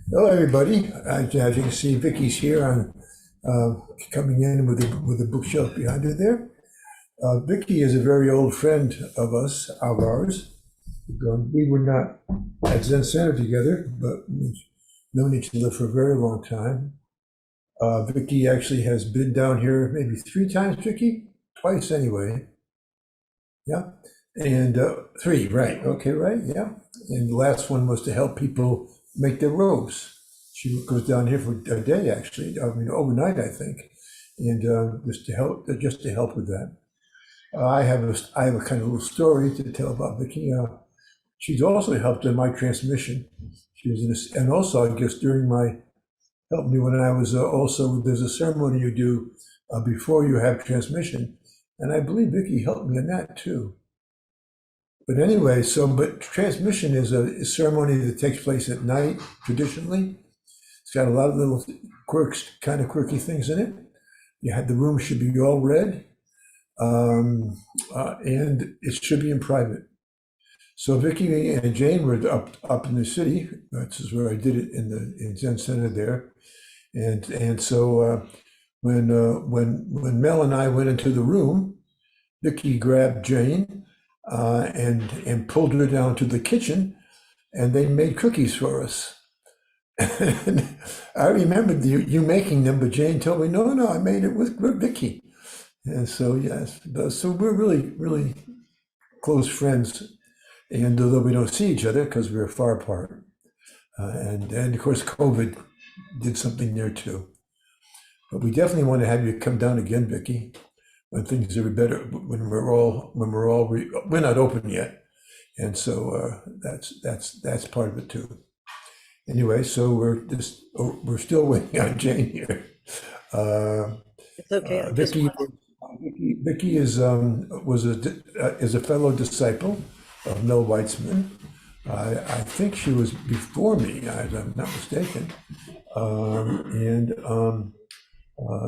Hello, everybody. As you can see, Vicky's here on coming in with a bookshelf behind her there. Vicky is a very old friend of ours. We were not at Zen Center together, but we've known each other for a very long time. Vicky actually has been down here maybe 3 times, Vicky? Twice anyway. Yeah. And three, right. Okay, right. Yeah. And the last one was to help people make their robes. She goes down here for a day, actually. I mean, overnight, I think, and just to help with that. I have a kind of little story to tell about Vicky. She's also helped in my transmission. She was in this, and also I guess during my helped me when I was also there's a ceremony you do before you have transmission, and I believe Vicky helped me in that too. But anyway, but transmission is a ceremony that takes place at night traditionally. It's got a lot of little kind of quirky things in it. The room should be all red, and it should be in private. So Vicky and Jane were up in the city. This is where I did it in Zen Center there, and so when Mel and I went into the room, Vicky grabbed Jane and pulled her down to the kitchen, and they made cookies for us. And I remembered you making them, but Jane told me, no, I made it with Vicky. And so, yes, so we're really, really close friends. And although we don't see each other because we're far apart. And of course, COVID did something there too. But we definitely want to have you come down again, Vicky, when things are better, we're not open yet. And so that's part of it too. Anyway, so we're still waiting on Jane here. It's okay. Vicky is a fellow disciple of Mel Weitzman. I think she was before me, if I'm not mistaken.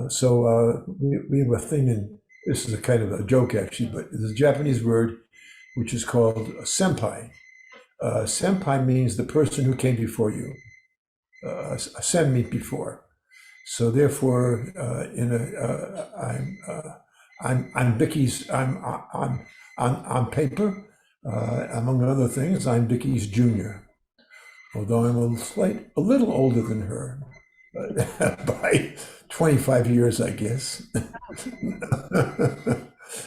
So we have a thing, and this is a kind of a joke actually, but there's a Japanese word which is called senpai. Senpai means the person who came before you. Sen means before. So therefore, I'm Vicky's. On paper, among other things, I'm Vicky's junior. Although I'm a little older than her, but by 25 years, I guess.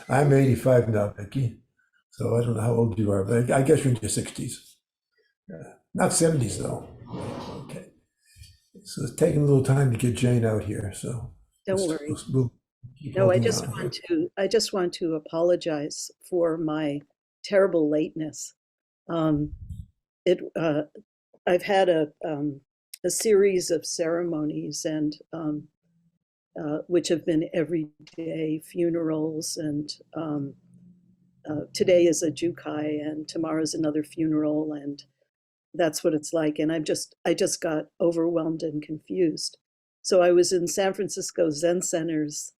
I'm 85 now, Vicky. So I don't know how old you are, but I guess you're in your 60s. Not 70s though. Okay. So it's taking a little time to get Jane out here. So Don't worry. we'll No, I just want to apologize for my terrible lateness. Um, I've had a series of ceremonies and which have been everyday funerals, and today is a jukai and tomorrow's another funeral, and that's what it's like. And I just got overwhelmed and confused. So I was in San Francisco Zen Center's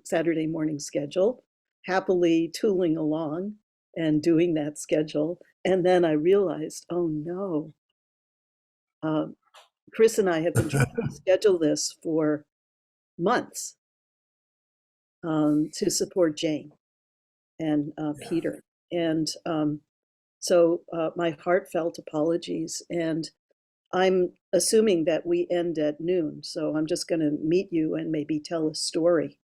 Saturday morning schedule, happily tooling along and doing that schedule. And then I realized, oh no, Chris and I have been trying to schedule this for months to support Jane and Peter. And so my heartfelt apologies. And I'm assuming that we end at noon. So I'm just going to meet you and maybe tell a story.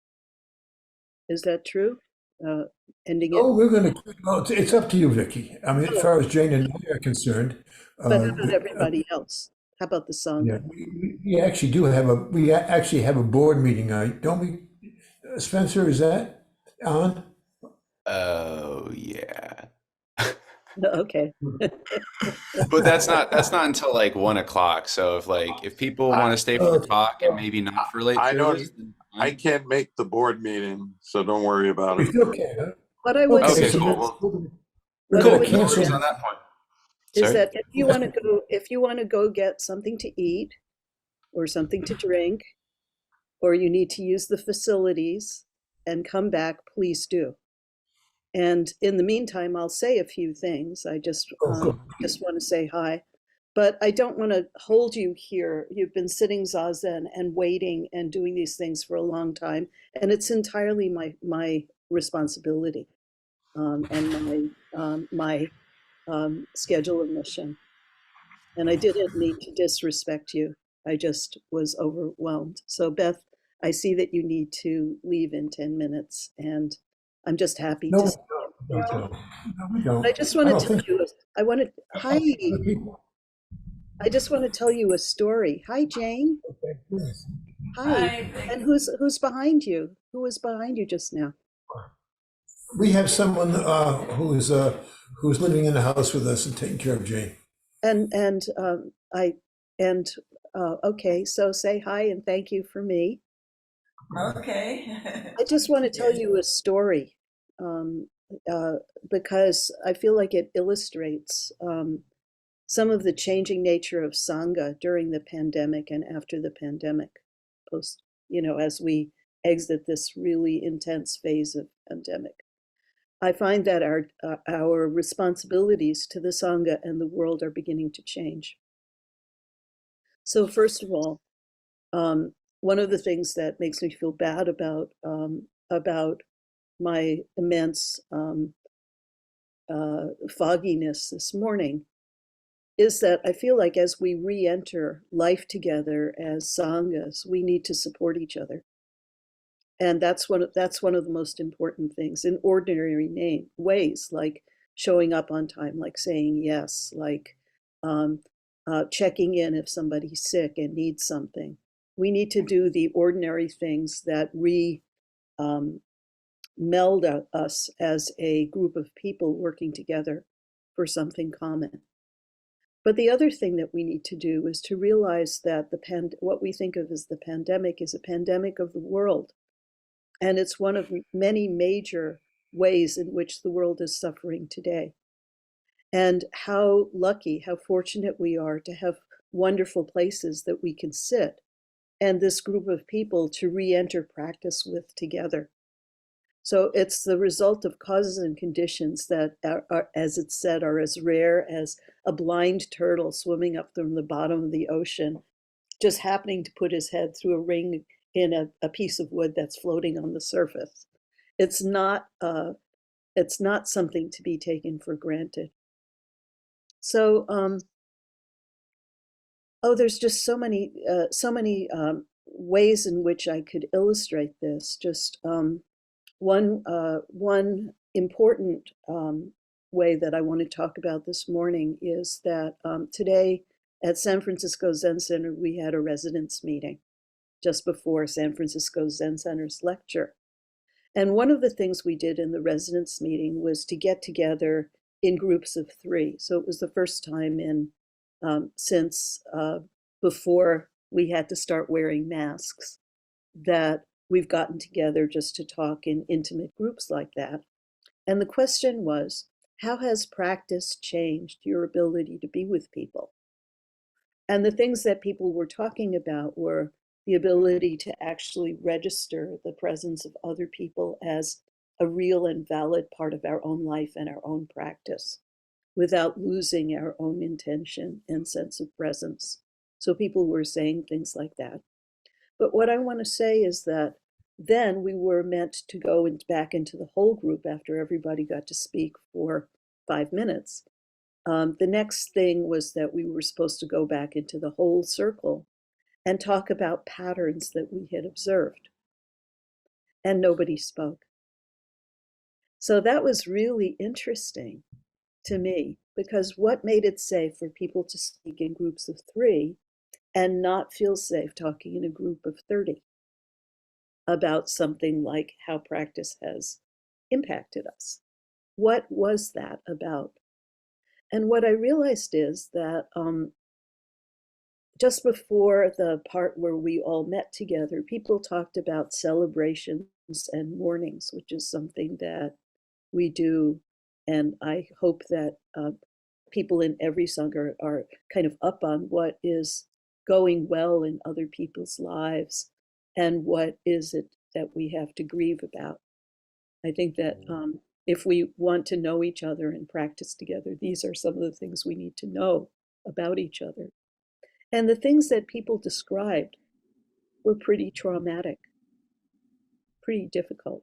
Is that true? Ending it. Oh, we're going to. Well, it's up to you, Vicky. I mean, as far as Jane and I are concerned, But how about everybody else? How about the yeah, Sangha? we actually do have we actually have a board meeting night, don't we? Spencer, is that on? Oh yeah. Okay. But that's not until like 1 o'clock. So if people want to stay for the talk and maybe not for late I don't. service, then I fine. can't make the board meeting, so don't worry about We it. still can, huh? What I would Okay, Okay, say so cool. we're What I going Cool. to would No cancel. worries on that point. is Sorry. that if you want to go get something to eat or something to drink, or you need to use the facilities and come back, please do. And in the meantime, I'll say a few things. I Oh, good. just want to say hi. but I don't want to hold you here. You've been sitting zazen and waiting and doing these things for a long time, and it's entirely my responsibility, and my schedule of mission. And I didn't mean to disrespect you. I just was overwhelmed. So Beth, I see that you need to leave in 10 minutes, and I'm just happy No, to we see don't. you. No, we don't. I just I want don't to tell think you, I want to, hi, other people. I just want to tell you a story. Hi, Jane. Okay, yes. Hi. Hi, And thanks. who's behind you? Who was behind you just now? We have someone who's living in the house with us and taking care of Jane. And I and okay, so say hi and thank you for me. Okay. I just want to tell you a story, um, uh, because I feel like it illustrates some of the changing nature of Sangha during the pandemic and after the pandemic, post, as we exit this really intense phase of pandemic. I find that our responsibilities to the Sangha and the world are beginning to change. So first of all, one of the things that makes me feel bad about my immense fogginess this morning is that I feel like as we re-enter life together as sanghas, we need to support each other, and that's one of the most important things in ordinary ways, like showing up on time, like saying yes, like um, checking in if somebody's sick and needs something. We need to do the ordinary things that um, meld us as a group of people working together for something common. But the other thing that we need to do is to realize that what we think of as the pandemic is a pandemic of the world. And it's one of many major ways in which the world is suffering today. And how lucky, how fortunate we are to have wonderful places that we can sit and this group of people to re-enter practice with together. So it's the result of causes and conditions that are, as it's said, are as rare as a blind turtle swimming up from the bottom of the ocean, just happening to put his head through a ring in a piece of wood that's floating on the surface. It's not something to be taken for granted. So, there's just so many ways in which I could illustrate this. Just one important way that I want to talk about this morning is that today at San Francisco Zen Center, we had a residence meeting just before San Francisco Zen Center's lecture. And one of the things we did in the residence meeting was to get together in groups of 3. So it was the first time since before we had to start wearing masks that we've gotten together just to talk in intimate groups like that. And the question was, how has practice changed your ability to be with people? And the things that people were talking about were the ability to actually register the presence of other people as a real and valid part of our own life and our own practice without losing our own intention and sense of presence. So people were saying things like that. But what I want to say is that then we were meant to go back into the whole group after everybody got to speak for 5 minutes. The next thing was that we were supposed to go back into the whole circle and talk about patterns that we had observed. And nobody spoke. So that was really interesting to me, because what made it safe for people to speak in groups of 3 and not feel safe talking in a group of 30 about something like how practice has impacted us? What was that about? And what I realized is that just before the part where we all met together, people talked about celebrations and mournings, which is something that we do. And I hope that people in every Sangha are kind of up on what is going well in other people's lives and what is it that we have to grieve about. I think that if we want to know each other and practice together, these are some of the things we need to know about each other. And the things that people described were pretty traumatic, pretty difficult.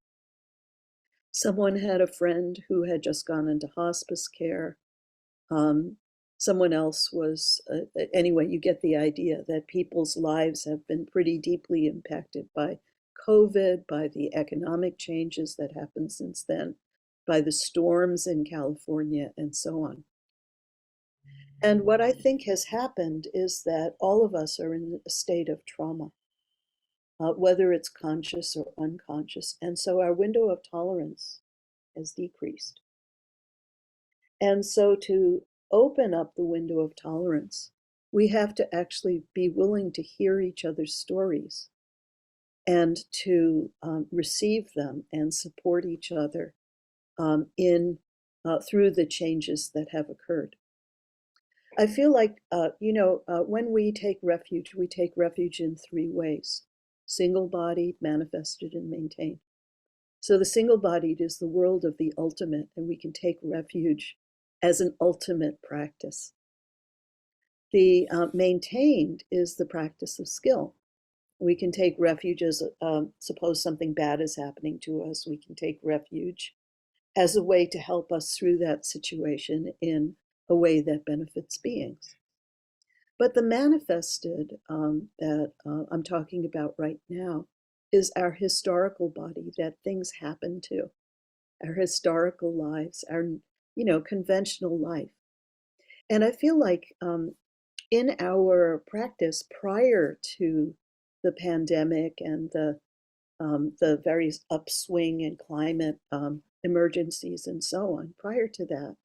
Someone had a friend who had just gone into hospice care. Someone else was, anyway, you get the idea that people's lives have been pretty deeply impacted by COVID, by the economic changes that happened since then, by the storms in California, and so on. And what I think has happened is that all of us are in a state of trauma, whether it's conscious or unconscious. And so our window of tolerance has decreased. And so to open up the window of tolerance, we have to actually be willing to hear each other's stories and to receive them and support each other through the changes that have occurred. I feel like, when we take refuge in three ways: single-bodied, manifested, and maintained. So the single-bodied is the world of the ultimate, and we can take refuge as an ultimate practice. The maintained is the practice of skill. We can take refuge as, suppose something bad is happening to us, we can take refuge as a way to help us through that situation in a way that benefits beings. But the manifested that I'm talking about right now is our historical body that things happen to, our historical lives, our conventional life. And I feel like in our practice prior to the pandemic and the various upswing in climate emergencies and so on, prior to that,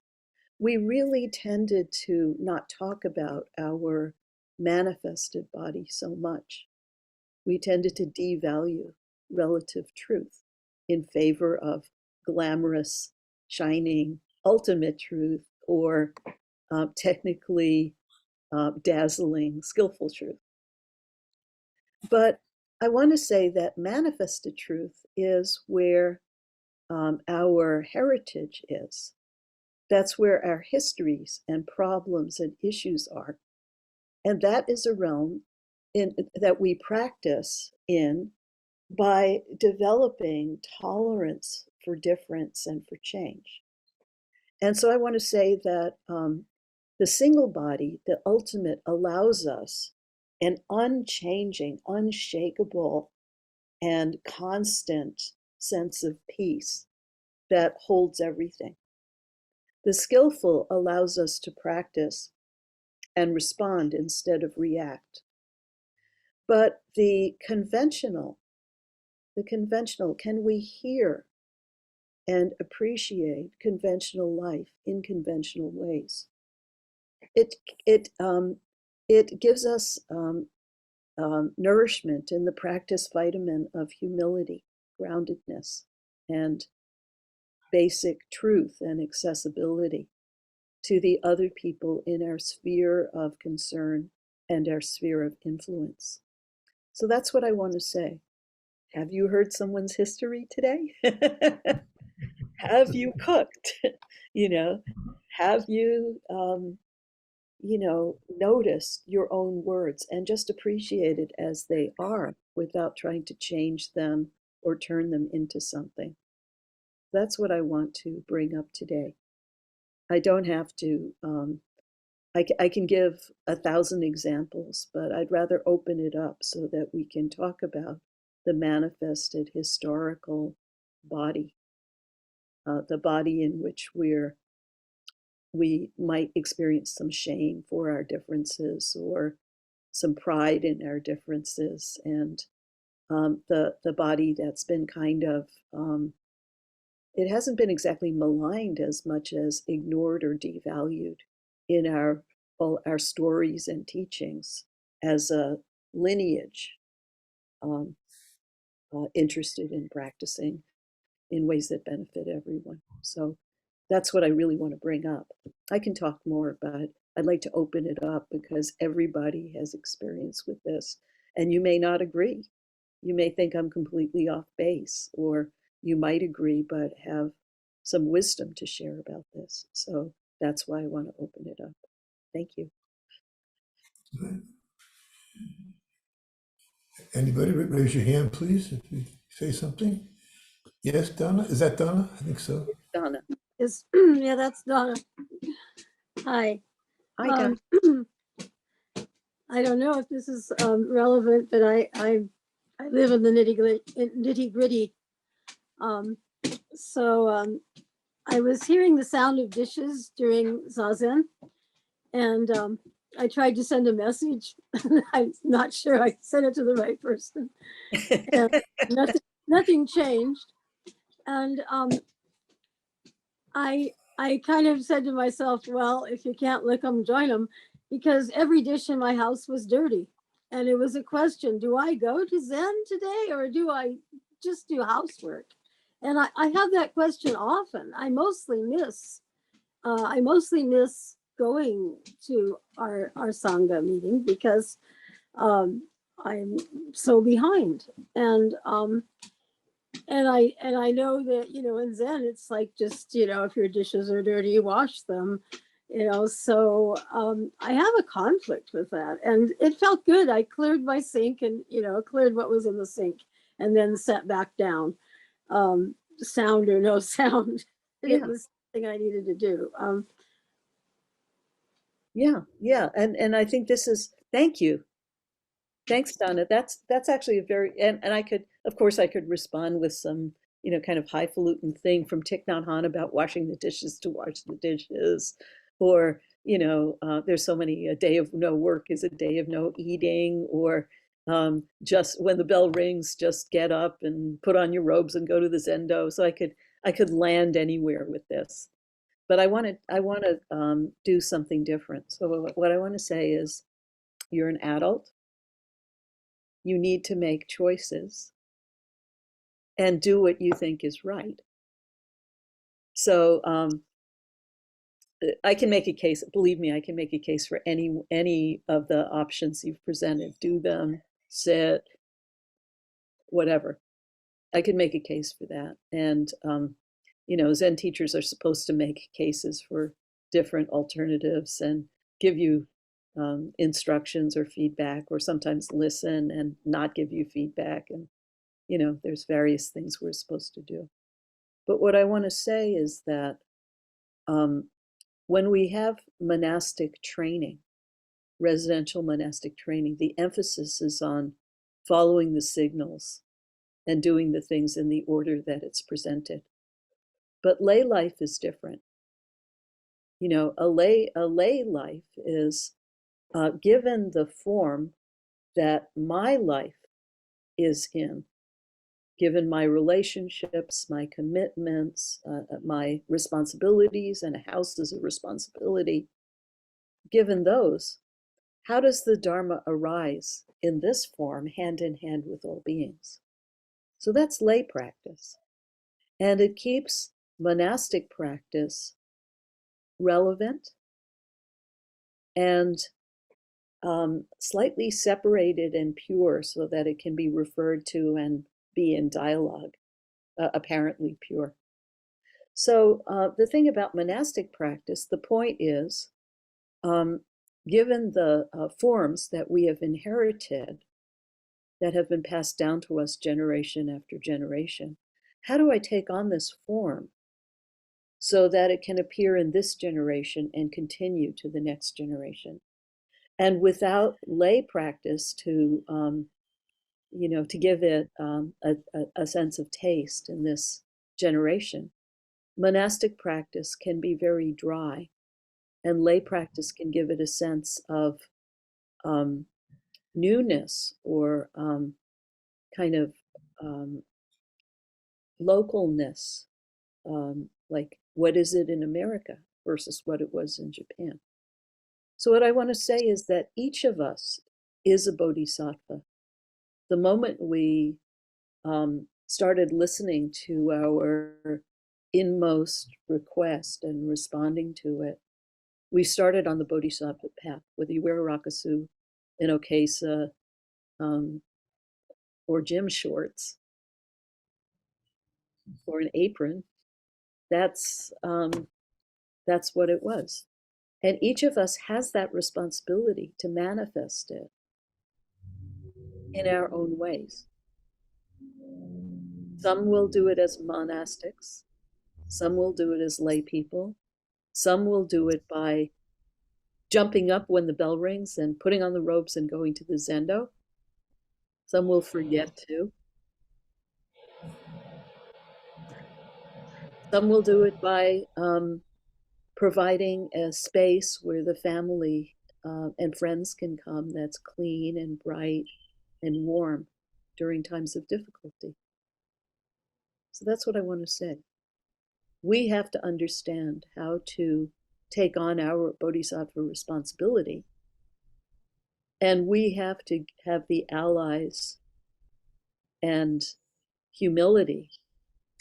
we really tended to not talk about our manifested body so much. We tended to devalue relative truth in favor of glamorous, shining, ultimate truth, or technically dazzling, skillful truth. But I want to say that manifested truth is where our heritage is. That's where our histories and problems and issues are. And that is a realm that we practice in by developing tolerance for difference and for change. And so I want to say that the single body, the ultimate, allows us an unchanging, unshakable, and constant sense of peace that holds everything. The skillful allows us to practice and respond instead of react. But the conventional, can we hear and appreciate conventional life in conventional ways? It gives us nourishment in the practice vitamin of humility, groundedness, and basic truth and accessibility to the other people in our sphere of concern and our sphere of influence. So that's what I want to say. Have you heard someone's history today? Have you cooked? Have you, noticed your own words and just appreciate it as they are without trying to change them or turn them into something? That's what I want to bring up today. I don't have to, I can give 1,000 examples, but I'd rather open it up so that we can talk about the manifested historical body, the body in which we might experience some shame for our differences or some pride in our differences, and the body that's been kind of, it hasn't been exactly maligned as much as ignored or devalued in all our stories and teachings as a lineage interested in practicing in ways that benefit everyone. So that's what I really want to bring up. I can talk more, but I'd like to open it up because everybody has experience with this. And you may not agree. You may think I'm completely off base, or you might agree, but have some wisdom to share about this. So that's why I want to open it up. Thank you. Anybody raise your hand, please, if you say something. Yes, Donna? Is that Donna? I think so. Donna. Is yeah, that's Donna. Hi. Hi, Donna. I don't know if this is relevant, but I live in the nitty gritty. So I was hearing the sound of dishes during Zazen, and I tried to send a message. I'm not sure I sent it to the right person. And nothing changed. And I kind of said to myself, well, if you can't lick them, join them, because every dish in my house was dirty. And it was a question, do I go to Zen today or do I just do housework? And I have that question often. I mostly miss going to our Sangha meeting because I'm so behind. And I know that, in Zen, it's like just, if your dishes are dirty, wash them, so I have a conflict with that. And it felt good. I cleared my sink and, cleared what was in the sink and then sat back down, sound or no sound. And Yeah. it was something I needed to do. Yeah. And I think thank you. Thanks, Donna. That's actually a very, and I could, of course, I could respond with some, kind of highfalutin thing from Thich Nhat Hanh about washing the dishes to wash the dishes. Or, there's so many, a day of no work is a day of no eating. Or just when the bell rings, just get up and put on your robes and go to the Zendo. So I could land anywhere with this. But I want to do something different. So what I want to say is, you're an adult. You need to make choices and do what you think is right. So I can make a case. Believe me, I can make a case for any of the options you've presented. Do them, sit, whatever. I could make a case for that. And Zen teachers are supposed to make cases for different alternatives and give you instructions or feedback, or sometimes listen and not give you feedback. And there's various things we're supposed to do. But what I want to say is that when we have monastic training, residential monastic training, the emphasis is on following the signals and doing the things in the order that it's presented. But lay life is different. A lay life is given the form that my life is in, given my relationships, my commitments, my responsibilities, and a house is a responsibility. Given those, how does the Dharma arise in this form, hand in hand with all beings? So that's lay practice. And it keeps monastic practice relevant and slightly separated and pure so that it can be referred to and be in dialogue, apparently pure. So the thing about monastic practice, the point is, given the forms that we have inherited, that have been passed down to us generation after generation, how do I take on this form so that it can appear in this generation and continue to the next generation? And without lay practice to give it a sense of taste in this generation, monastic practice can be very dry, and lay practice can give it a sense of newness or kind of localness, like what is it in America versus what it was in Japan. So what I want to say is that each of us is a bodhisattva. The moment we started listening to our inmost request and responding to it, we started on the bodhisattva path, whether you wear a rakusu, an okesa, or gym shorts, or an apron. That's what it was. And each of us has that responsibility to manifest it in our own ways. Some will do it as monastics, some will do it as lay people, some will do it by jumping up when the bell rings and putting on the robes and going to the zendo. Some will forget to. Some will do it by providing a space where the family and friends can come that's clean and bright and warm during times of difficulty. So that's what I want to say. We have to understand how to take on our bodhisattva responsibility. And we have to have the allies and humility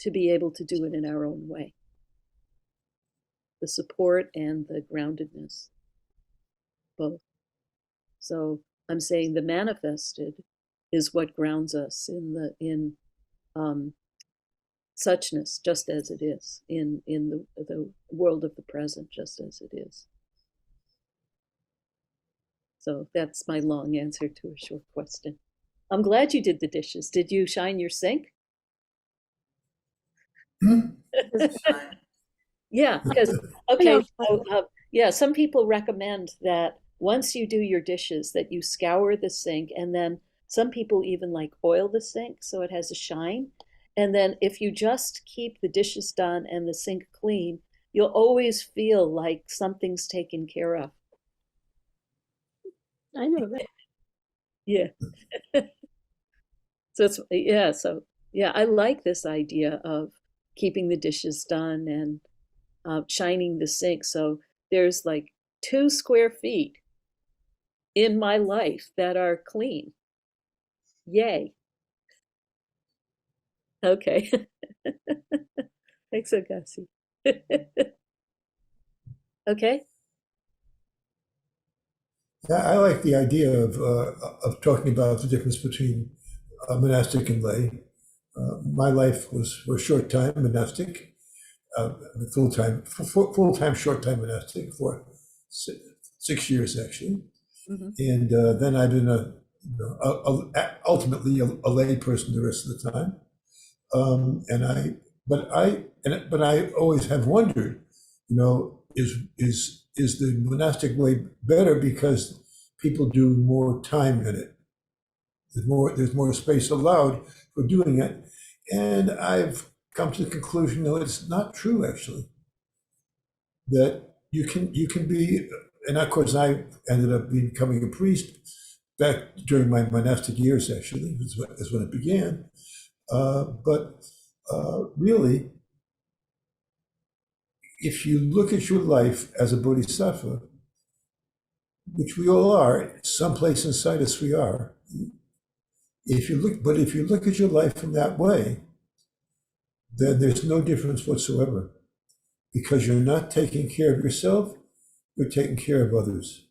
to be able to do it in our own way. The support and the groundedness, both. So I'm saying the manifested is what grounds us in suchness, just as it is, in the world of the present, just as it is. So that's my long answer to a short question. I'm glad you did the dishes. Did you shine your sink? Yeah, because, okay, so, yeah, some people recommend that once you do your dishes, that you scour the sink, and then some people even like oil the sink so it has a shine. And then if you just keep the dishes done and the sink clean, you'll always feel like something's taken care of. I know that. Yeah. So it's, yeah, so yeah, I like this idea of keeping the dishes done and shining the sink. So there's like 2 square feet in my life that are clean. Yay. Okay. Thanks, Agassi. Okay. Yeah, I like the idea of talking about the difference between monastic and lay. My life was for a short time monastic, full time, short time monastic for 6 years actually, and then I've been ultimately a lay person the rest of the time. But I always have wondered, is the monastic way better because people do more time in it? There's more space allowed for doing it, and I've come to the conclusion, no, it's not true actually. That you can be, and of course I ended up becoming a priest back during my monastic years. Actually, is when it began. But really, if you look at your life as a bodhisattva, which we all are, someplace inside us we are. If you look at your life in that way, then there's no difference whatsoever, because you're not taking care of yourself, you're taking care of others.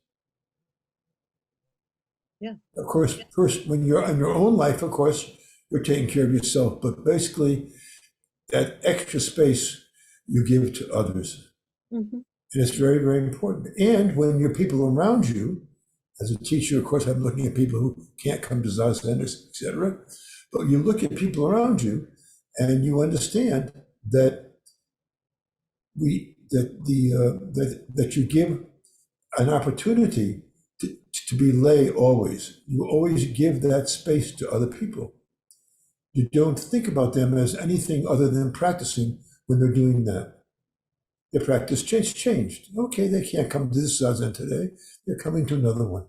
Yeah. Of course, first, when you're in your own life, of course, you're taking care of yourself, but basically that extra space you give to others. And it's very, very important. And when your people around you, as a teacher, of course, I'm looking at people who can't come to Zazen, etc. But you look at people around you, and you understand that that you give an opportunity to be lay always. You always give that space to other people. You don't think about them as anything other than practicing when they're doing that. Their practice changed. Okay, they can't come to this Zazen today. They're coming to another one.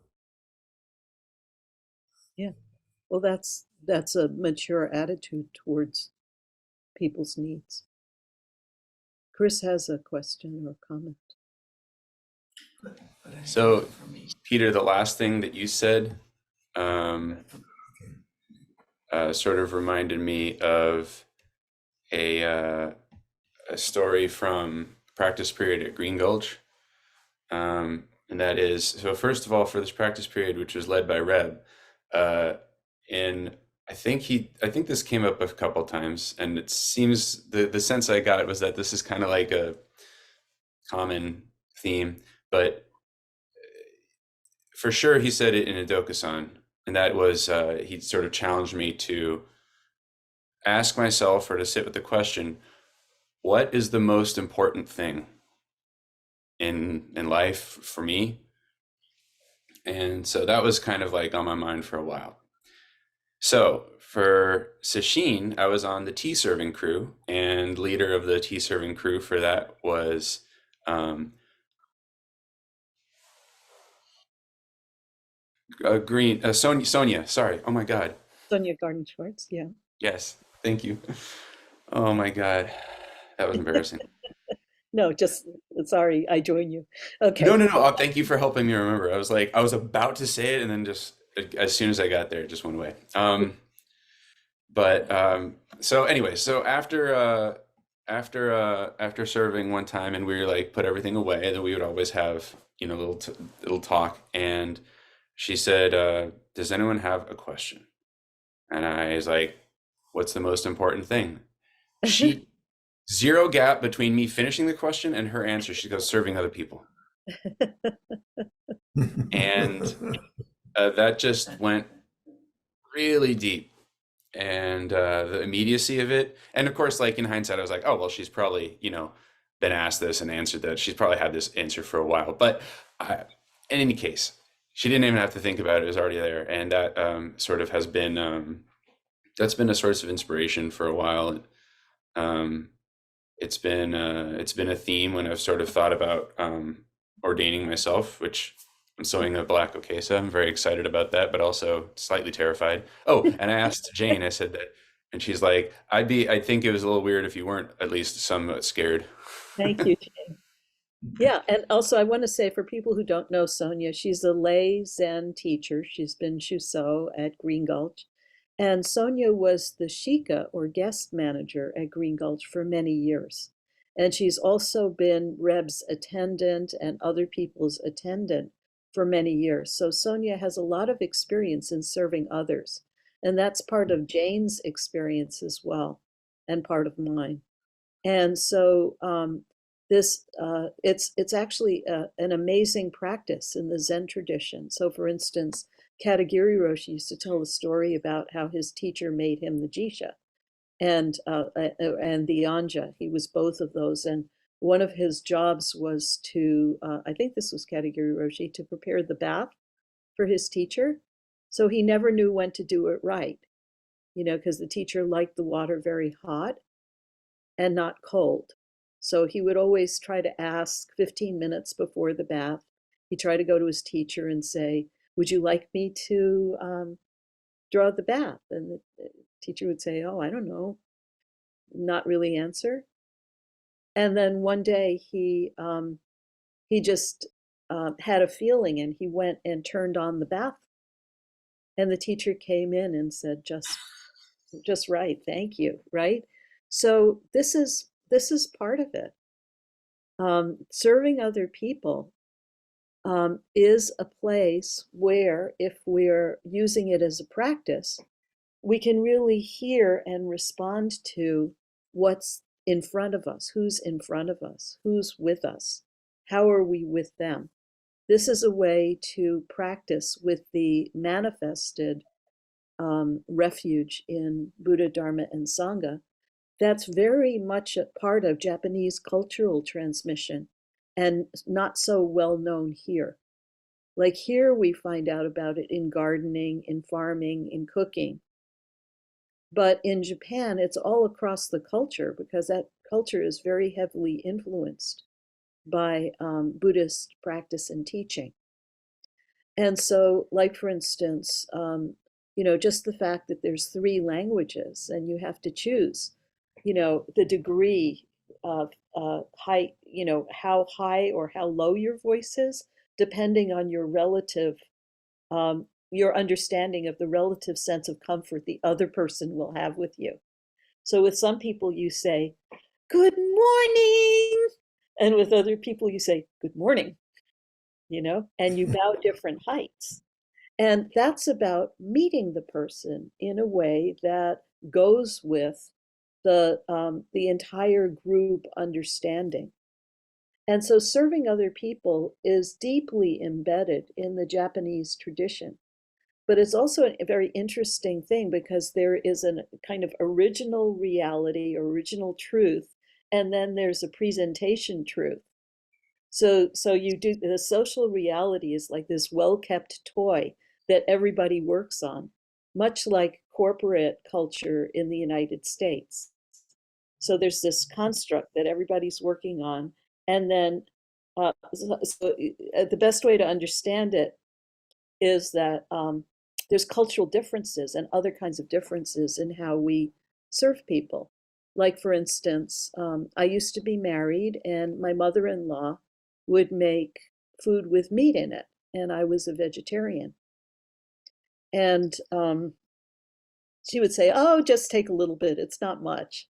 Yeah. Well, that's a mature attitude towards people's needs. Chris has a question or comment. So, Peter, the last thing that you said sort of reminded me of a story from practice period at Green Gulch. And that is, so first of all, for this practice period, which was led by Reb, I think this came up a couple times, and it seems the sense I got was that this is kind of like a common theme, but for sure he said it in a dokusan, and that was he sort of challenged me to ask myself, or to sit with the question, what is the most important thing in life for me? And so that was kind of like on my mind for a while. So for Sesshin, I was on the tea serving crew, and leader of the tea serving crew for that was Sonia. Sorry. Oh my God. Sonia Garden Schwartz, yeah. Yes. Thank you. Oh my God. That was embarrassing. No, just sorry, I join you. Okay. No, no, no. Thank you for helping me remember. I was about to say it, and then just as soon as I got there, it just went away. So anyway, so after serving one time, and we were like put everything away, then we would always have, little talk, and she said, does anyone have a question? And I was like, what's the most important thing? She zero gap between me finishing the question and her answer. She goes, serving other people. And that just went really deep. And the immediacy of it. And of course, like in hindsight, I was like, oh, well, she's probably, been asked this and answered that. She's probably had this answer for a while. But in any case, she didn't even have to think about it. It was already there. And that sort of has been, that's been a source of inspiration for a while. It's been a theme when I've sort of thought about ordaining myself, which I'm sewing a black okesa. I'm very excited about that, but also slightly terrified. Oh, and I asked Jane, I said that, and she's like, I think it was a little weird if you weren't at least somewhat scared. Thank you, Jane. Yeah, and also I want to say, for people who don't know Sonia, she's a lay Zen teacher. She's been Shuso at Green Gulch. And Sonia was the Shika, or guest manager, at Green Gulch for many years. And she's also been Reb's attendant and other people's attendant for many years. So Sonia has a lot of experience in serving others. And that's part of Jane's experience as well, and part of mine. And so it's actually an amazing practice in the Zen tradition. So for instance, Katagiri Roshi used to tell a story about how his teacher made him the Jisha and the Anja. He was both of those. And one of his jobs was to, I think this was Katagiri Roshi, to prepare the bath for his teacher. So he never knew when to do it right, because the teacher liked the water very hot and not cold. So he would always try to ask 15 minutes before the bath. He'd try to go to his teacher and say, would you like me to draw the bath? And the teacher would say, oh, I don't know, not really answer. And then one day he just had a feeling, and he went and turned on the bath. And the teacher came in and said, just right, thank you, right? So this is part of it. Serving other people is a place where, if we're using it as a practice, we can really hear and respond to what's in front of us, who's in front of us, who's with us, how are we with them. This is a way to practice with the manifested refuge in Buddha, Dharma, and Sangha. That's very much a part of Japanese cultural transmission, and not so well known here. Like here, we find out about it in gardening, in farming, in cooking. But in Japan, it's all across the culture, because that culture is very heavily influenced by Buddhist practice and teaching. And so, like for instance, just the fact that there's 3 languages and you have to choose, the degree of height, how high or how low your voice is, depending on your your understanding of the relative sense of comfort the other person will have with you. So with some people you say, good morning. And with other people you say, good morning, and you bow different heights. And that's about meeting the person in a way that goes with the entire group understanding. And so serving other people is deeply embedded in the Japanese tradition. But it's also a very interesting thing because there is a kind of original reality, original truth, and then there's a presentation truth. So you do the social reality is like this well-kept toy that everybody works on, much like corporate culture in the United States. So there's this construct that everybody's working on, and then the best way to understand it is that there's cultural differences and other kinds of differences in how we serve people. Like, for instance, I used to be married, and my mother-in-law would make food with meat in it, and I was a vegetarian. And she would say, "Oh, just take a little bit, it's not much."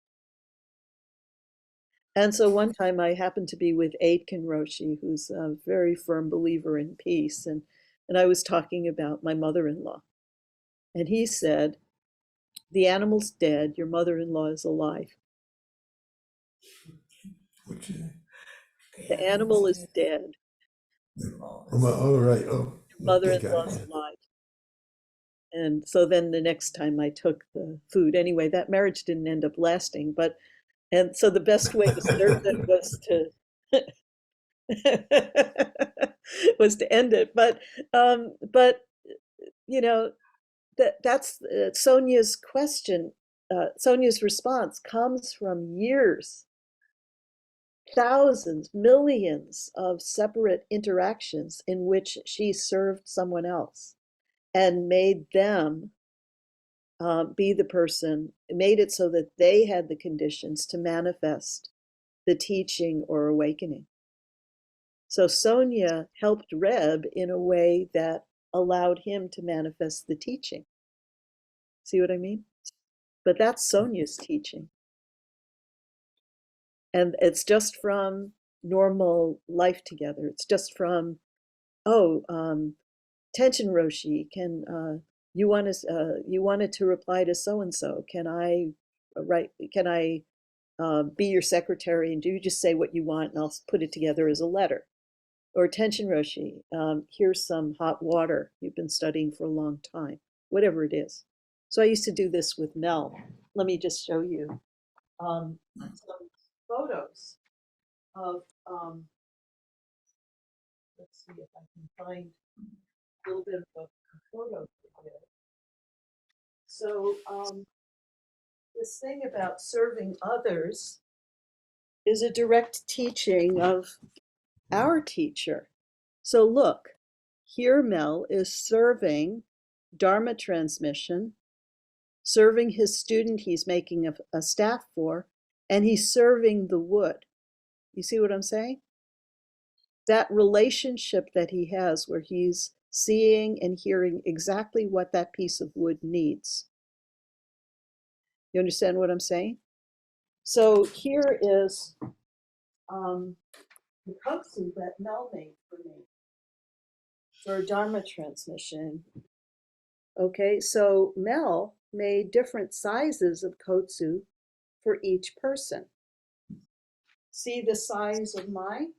And so one time I happened to be with Aitken Roshi, who's a very firm believer in peace, and I was talking about my mother-in-law. And he said, "The animal's dead, your mother-in-law is alive." Which, The animal is dead, oh, right. Oh, your okay, got mother-in-law is it. alive. And so then the next time I took the food, anyway, that marriage didn't end up lasting, but, and so the best way to serve it was to was to end it. But you know, that's Sonia's question. Sonia's response comes from years, thousands, millions of separate interactions in which she served someone else and made them be the person, made it so that they had the conditions to manifest the teaching or awakening. So Sonia helped Reb in a way that allowed him to manifest the teaching. See what I mean? But that's Sonia's teaching. And it's just from normal life together. It's just from, oh, Tension Roshi, you wanted to reply to so and so. Can I write? Can I be your secretary, and do you just say what you want, and I'll put it together as a letter? Or Tension Roshi, here's some hot water you've been studying for a long time, whatever it is. So I used to do this with Mel. Let me just show you some photos of, let's see if I can find a little bit of a photo here. So this thing about serving others is a direct teaching of our teacher. So look, here Mel is serving Dharma transmission, serving his student he's making a staff for, and he's serving the wood. You see what I'm saying? That relationship that he has where he's seeing and hearing exactly what that piece of wood needs. You understand what I'm saying? So here is the kotsu that Mel made for me for Dharma transmission. Okay, so Mel made different sizes of kotsu for each person. See the size of mine?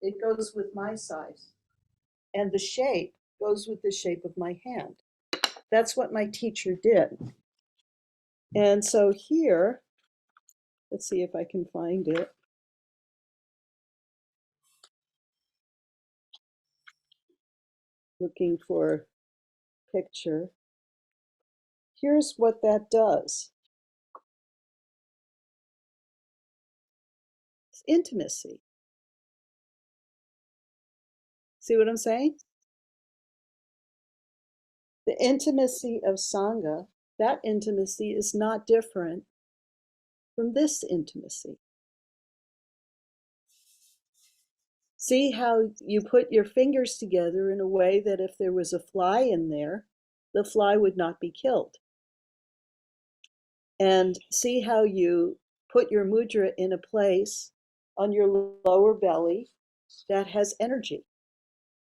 It goes with my size. And the shape goes with the shape of my hand. That's what my teacher did. And so here, let's see if I can find it. Looking for a picture. Here's what that does. It's intimacy. See what I'm saying? The intimacy of Sangha, that intimacy is not different from this intimacy. See how you put your fingers together in a way that if there was a fly in there, the fly would not be killed. And see how you put your mudra in a place on your lower belly that has energy.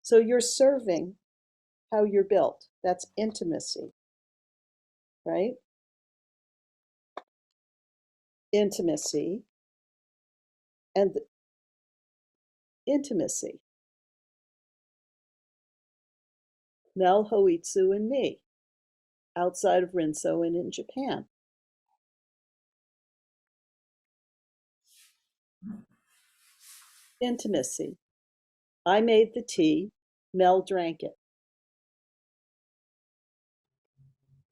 So you're serving how you're built. That's intimacy, right? Intimacy. And Intimacy. Mel, Hoitsu, and me, outside of Rinso and in Japan. Intimacy. I made the tea, Mel drank it.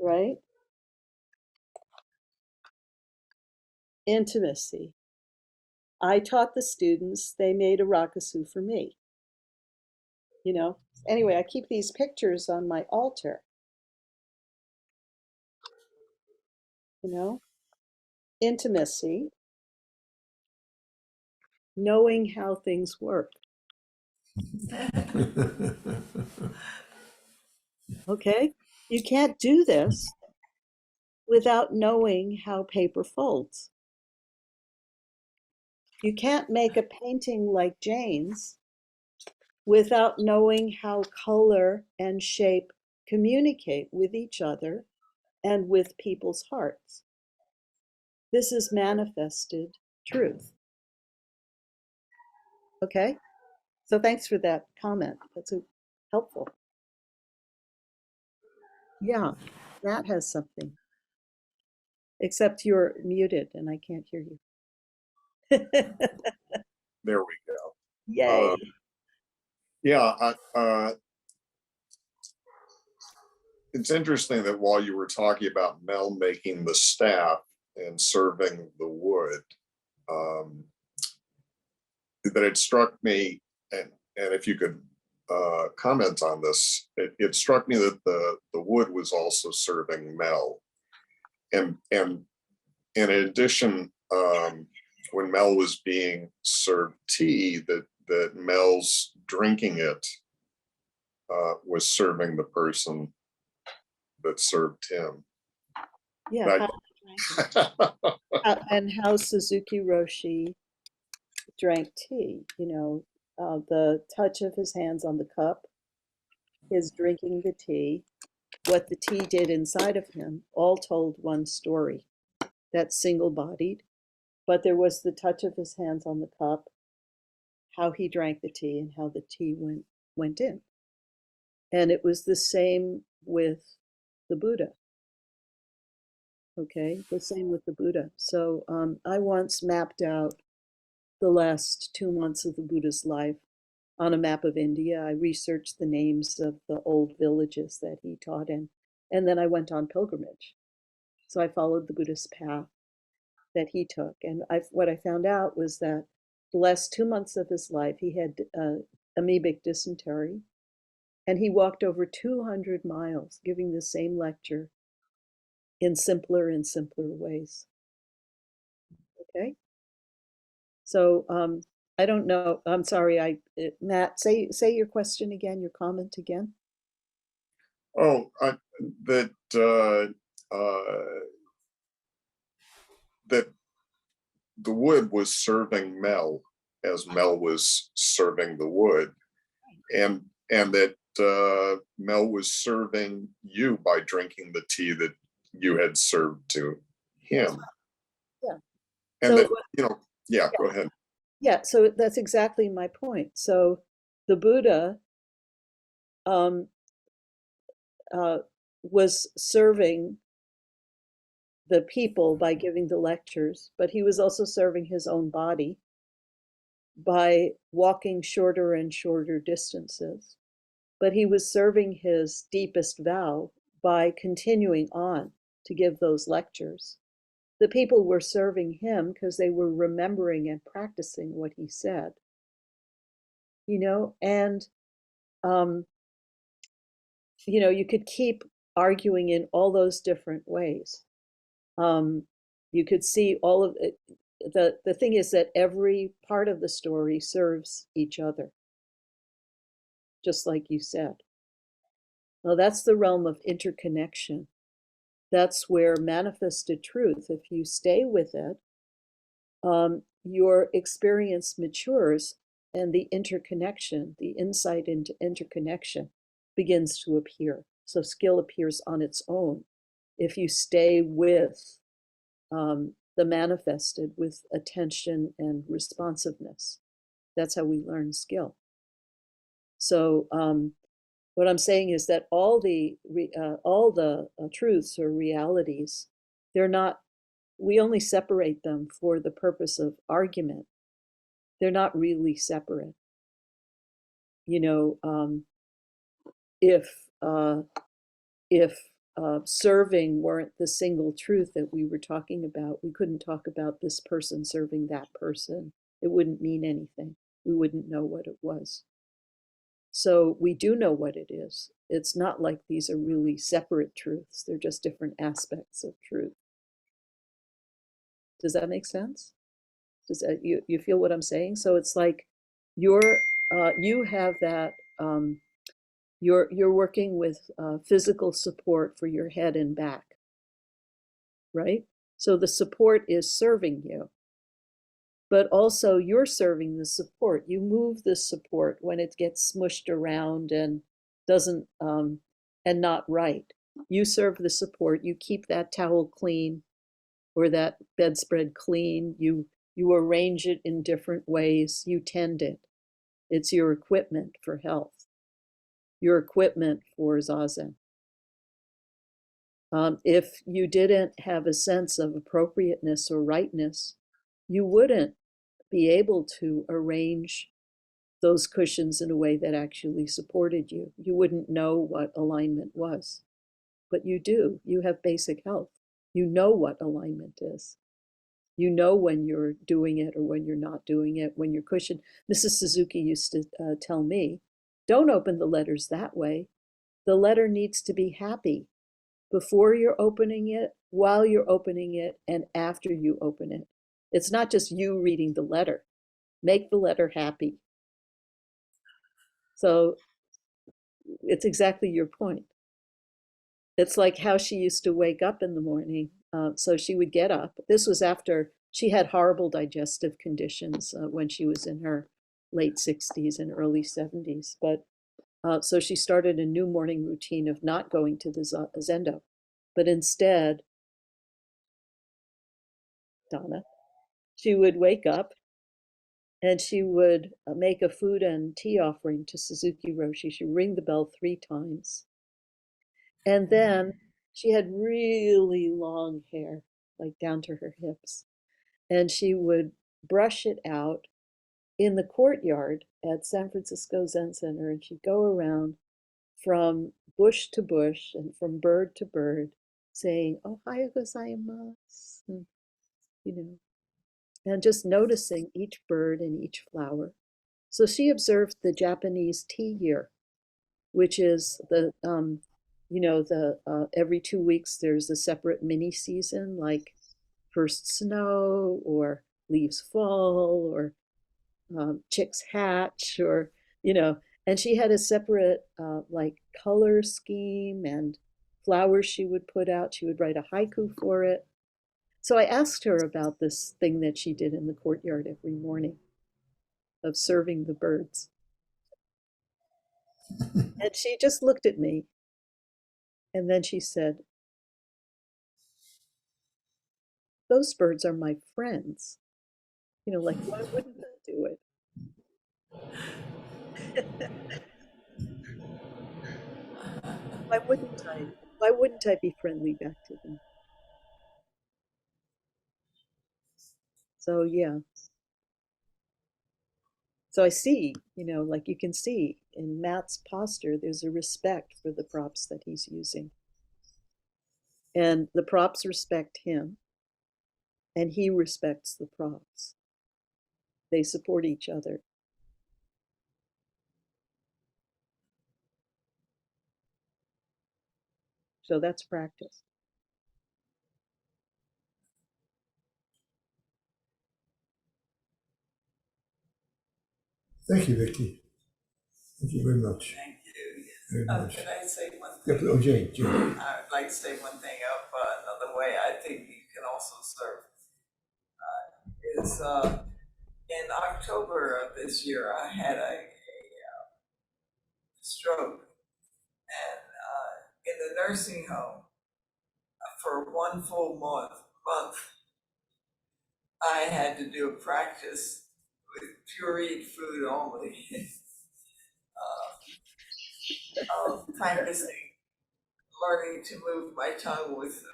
Right? Intimacy. I taught the students, they made a rakusu for me. You know, anyway, I keep these pictures on my altar. You know, intimacy, knowing how things work. Okay? You can't do this without knowing how paper folds. You can't make a painting like Jane's without knowing how color and shape communicate with each other and with people's hearts. This is manifested truth. Okay? So thanks for that comment. That's helpful. Yeah, Matt has something. Except you're muted and I can't hear you. There we go. Yay. Yeah, it's interesting that while you were talking about Mel making the staff and serving the wood, that it struck me, and if you could comment on this, it struck me that the wood was also serving Mel, and in addition, when Mel was being served tea, that Mel's drinking it was serving the person that served him. Yeah. And how Suzuki Roshi drank tea, you know, the touch of his hands on the cup, his drinking the tea, what the tea did inside of him, all told one story that's single-bodied, but there was the touch of his hands on the cup, how he drank the tea and how the tea went in. And it was the same with the Buddha. Okay, the same with the Buddha. So I once mapped out the last 2 months of the Buddha's life on a map of India. I researched the names of the old villages that he taught in, and then I went on pilgrimage. So I followed the Buddhist path that he took. And what I found out was that the last 2 months of his life, he had amoebic dysentery, and he walked over 200 miles giving the same lecture in simpler and simpler ways. Okay? So I don't know. I'm sorry. Matt, say your question again, your comment again. Oh, that that the wood was serving Mel as Mel was serving the wood, and that Mel was serving you by drinking the tea that you had served to him. Yeah. And So, that, you know, yeah, go ahead. Yeah, so that's exactly my point. So the Buddha was serving the people by giving the lectures, but he was also serving his own body by walking shorter and shorter distances. But he was serving his deepest vow by continuing on to give those lectures. The people were serving him because they were remembering and practicing what he said. You know, and you know, you could keep arguing in all those different ways. You could see all of it. The thing is that every part of the story serves each other, just like you said. Well, that's the realm of interconnection. That's where manifested truth, if you stay with it, your experience matures and the interconnection, the insight into interconnection begins to appear. So skill appears on its own if you stay with the manifested with attention and responsiveness. That's how we learn skill. So what I'm saying is that all the truths or realities, they're not. We only separate them for the purpose of argument. They're not really separate. You know, if serving weren't the single truth that we were talking about, we couldn't talk about this person serving that person. It wouldn't mean anything. We wouldn't know what it was. So we do know what it is. It's not like these are really separate truths. They're just different aspects of truth. Does that make sense? Does that, you feel what I'm saying? So it's like you have that, you're working with physical support for your head and back, right? So the support is serving you, but also you're serving the support. You move the support when it gets smushed around and doesn't, and not right. You serve the support. You keep that towel clean or that bedspread clean. You arrange it in different ways. You tend it. It's your equipment for health, your equipment for zazen. If you didn't have a sense of appropriateness or rightness, you wouldn't be able to arrange those cushions in a way that actually supported you. You wouldn't know what alignment was, but you do. You have basic health. You know what alignment is. You know when you're doing it or when you're not doing it, when you're cushioned. Mrs. Suzuki used to tell me, don't open the letters that way. The letter needs to be happy before you're opening it, while you're opening it, and after you open it. It's not just you reading the letter. Make the letter happy. So it's exactly your point. It's like how she used to wake up in the morning. So she would get up. This was after she had horrible digestive conditions when she was in her late 60s and early 70s. But so she started a new morning routine of not going to the Zendo, but instead, Donna, she would wake up and she would make a food and tea offering to Suzuki Roshi. She'd ring the bell 3 times. And then she had really long hair, like down to her hips. And she would brush it out in the courtyard at San Francisco Zen Center. And she'd go around from bush to bush and from bird to bird saying, "Ohayou gozaimasu," and, you know, and just noticing each bird and each flower. So she observed the Japanese tea year, which is the every 2 weeks there's a separate mini season, like first snow or leaves fall or chicks hatch, or and she had a separate like color scheme and flowers she would put out. She would write a haiku for it. So I asked her about this thing that she did in the courtyard every morning of serving the birds. And she just looked at me and then she said, "Those birds are my friends." Like, why wouldn't I do it? Why wouldn't I? Why wouldn't I be friendly back to them? So yeah. So I see, like you can see in Matt's posture, there's a respect for the props that he's using. And the props respect him, and he respects the props. They support each other. So that's practice. Thank you, Vicky. Thank you very much. Thank you. Very much. Can I say one Yeah, thing? oh, Jane. I'd like to say one thing up another way. I think you can also serve is in October of this year, I had a stroke, and in the nursing home for 1 full month, I had to do a practice with pureed food only. Practicing, learning to move my tongue with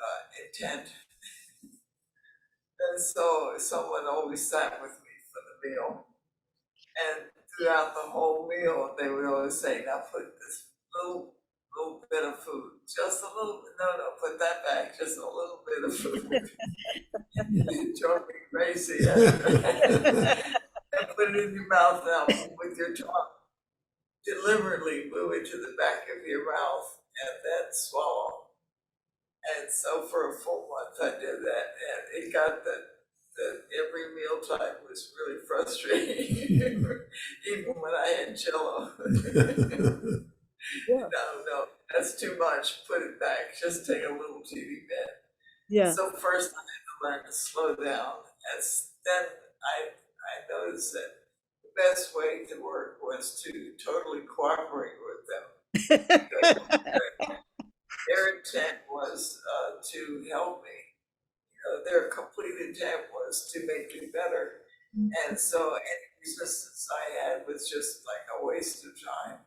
intent. And so someone always sat with me for the meal. And throughout the whole meal, they would always say, now put this little bit of food, just a little bit, no, put that back, just a little bit of food. It drove me crazy. And put it in your mouth now with your tongue. Deliberately move it to the back of your mouth and then swallow. And so for a full month I did that, and it got that every mealtime was really frustrating, even when I had Jello. Yeah. No, that's too much. Put it back. Just take a little teeny bit. Yeah. So first I had to learn to slow down. Then I noticed that the best way to work was to totally cooperate with them. Their intent was to help me. Their complete intent was to make me better. And so any resistance I had was just like a waste of time.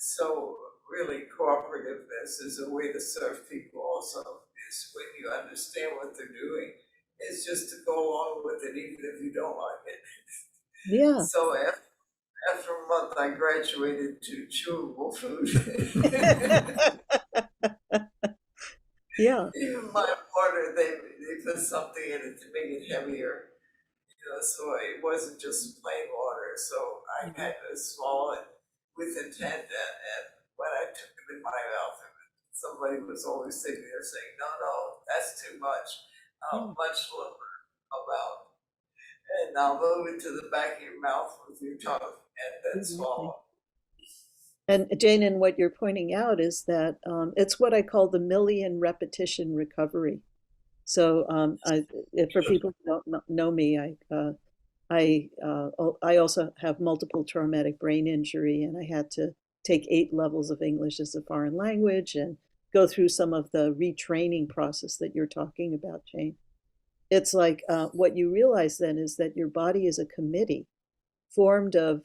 So really cooperativeness is a way to serve people also, is when you understand what they're doing, it's just to go along with it even if you don't like it. Yeah. So after a month I graduated to chewable food. Yeah. Even my water, they put something in it to make it heavier, so it wasn't just plain water. So I had to swallow it with intent, and when I took it in my mouth, somebody was always sitting there saying, no, that's too much, much lower about. And now move it to the back of your mouth with your tongue and then swallow. And Jane, and what you're pointing out is that it's what I call the million repetition recovery. So for people who don't know me, I also have multiple traumatic brain injury, and I had to take 8 levels of English as a foreign language and go through some of the retraining process that you're talking about, Jane. It's like what you realize then is that your body is a committee formed of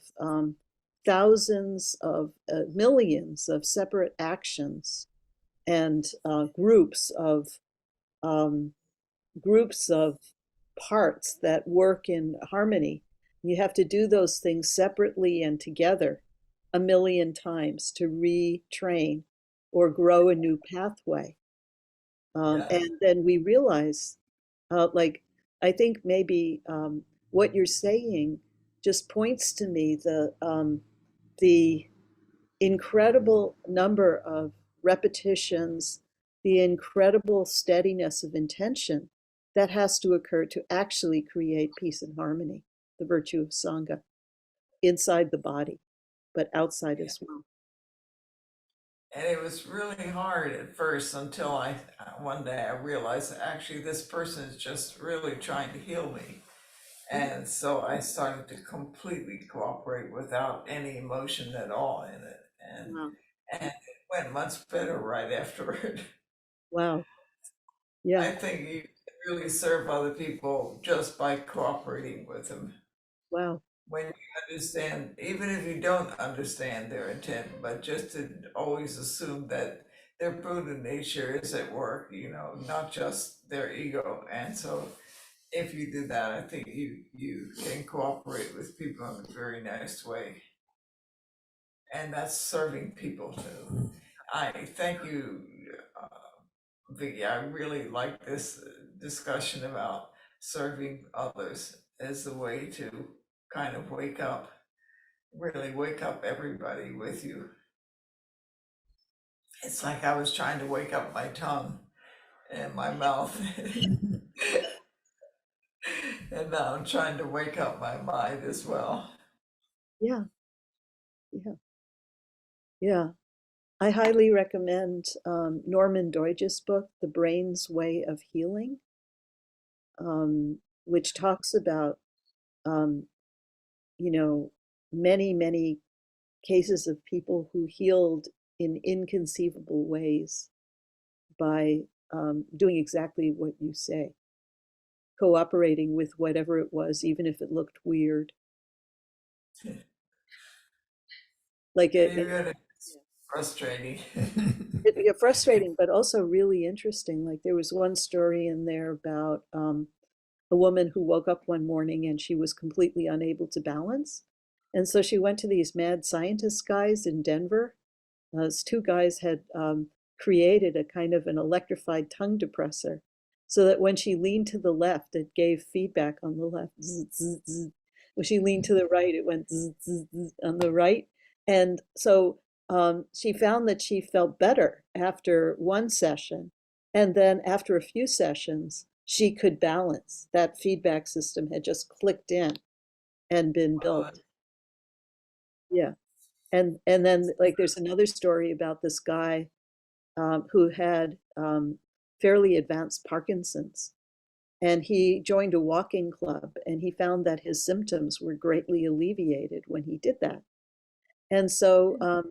thousands of millions of separate actions and groups of parts that work in harmony. You have to do those things separately and together a million times to retrain or grow a new pathway. And then we realize, like, I think maybe what you're saying just points to me the incredible number of repetitions, the incredible steadiness of intention that has to occur to actually create peace and harmony, the virtue of Sangha, inside the body, but outside as well. And it was really hard at first until one day I realized that actually this person is just really trying to heal me. And so I started to completely cooperate without any emotion at all in it. And it went much better right afterward. Wow. Yeah. I think you can really serve other people just by cooperating with them. Wow. When you understand, even if you don't understand their intent, but just to always assume that their Buddha nature is at work, not just their ego. And so if you do that, I think you can cooperate with people in a very nice way. And that's serving people too. I thank you, Vicky. I really like this discussion about serving others as a way to kind of really wake up everybody with you. It's like I was trying to wake up my tongue and my mouth. And now I'm trying to wake up my mind as well. Yeah. I highly recommend Norman Doidge's book, The Brain's Way of Healing, which talks about, many, many cases of people who healed in inconceivable ways by doing exactly what you say, cooperating with whatever it was, even if it looked weird, Like It's frustrating. yeah, frustrating, but also really interesting. Like there was one story in there about a woman who woke up one morning and she was completely unable to balance. And so she went to these mad scientist guys in Denver. These two guys had created a kind of an electrified tongue depressor so that when she leaned to the left, it gave feedback on the left. Zzz, zzz, zzz. When she leaned to the right, it went zzz, zzz, zzz on the right. And so she found that she felt better after one session. And then after a few sessions, she could balance. That feedback system had just clicked in and been built. Yeah. And then like there's another story about this guy who had fairly advanced Parkinson's. And he joined a walking club and he found that his symptoms were greatly alleviated when he did that. And so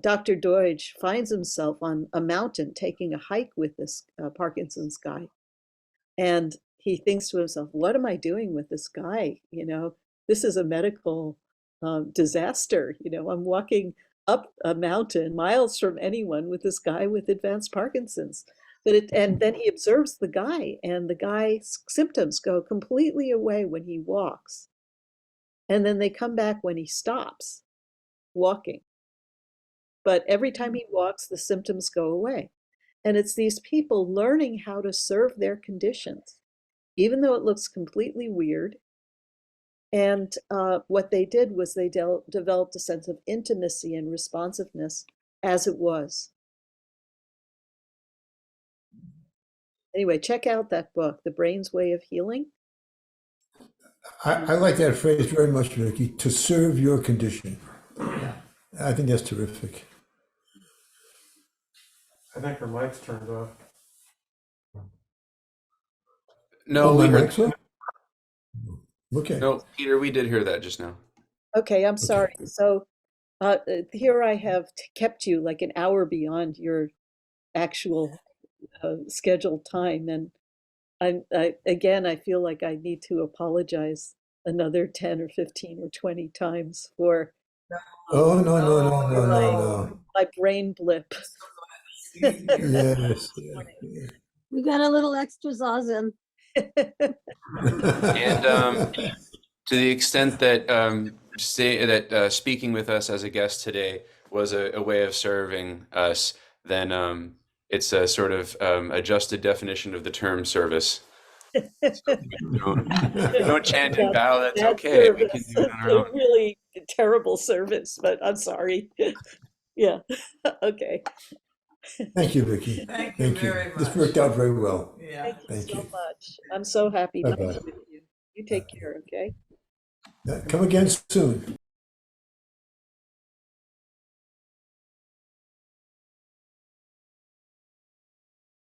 Dr. Deutsch finds himself on a mountain taking a hike with this Parkinson's guy. And he thinks to himself, what am I doing with this guy? You know, this is a medical disaster. You know, I'm walking up a mountain miles from anyone with this guy with advanced Parkinson's. And then he observes the guy, and the guy's symptoms go completely away when he walks. And then they come back when he stops walking. But every time he walks, the symptoms go away. And it's these people learning how to serve their conditions, even though it looks completely weird. And what they did was they developed a sense of intimacy and responsiveness as it was. Anyway, check out that book, The Brain's Way of Healing. I like that phrase very much, Vicky, to serve your condition. I think that's terrific. I think her mic's turned off. No, Oh, we my heard. mic's on? Okay. No, Peter, we did hear that just now. Okay, I'm sorry. So here I have kept you like an hour beyond your actual scheduled time. And I feel like I need to apologize another 10 or 15 or 20 times for Oh, no. my brain blip. Yes. We got a little extra zazen. And to the extent that speaking with us as a guest today was a way of serving us, then it's a sort of adjusted definition of the term service. So don't chant and bow. That's okay. We can do it on our A own. really terrible service, but I'm sorry. Yeah. Okay. Thank you, Vicky. Thank you very much. This worked out very well. Yeah. Thank you Thank so you. much. I'm so happy to be Bye-bye. with you. You take care, okay? Come again soon.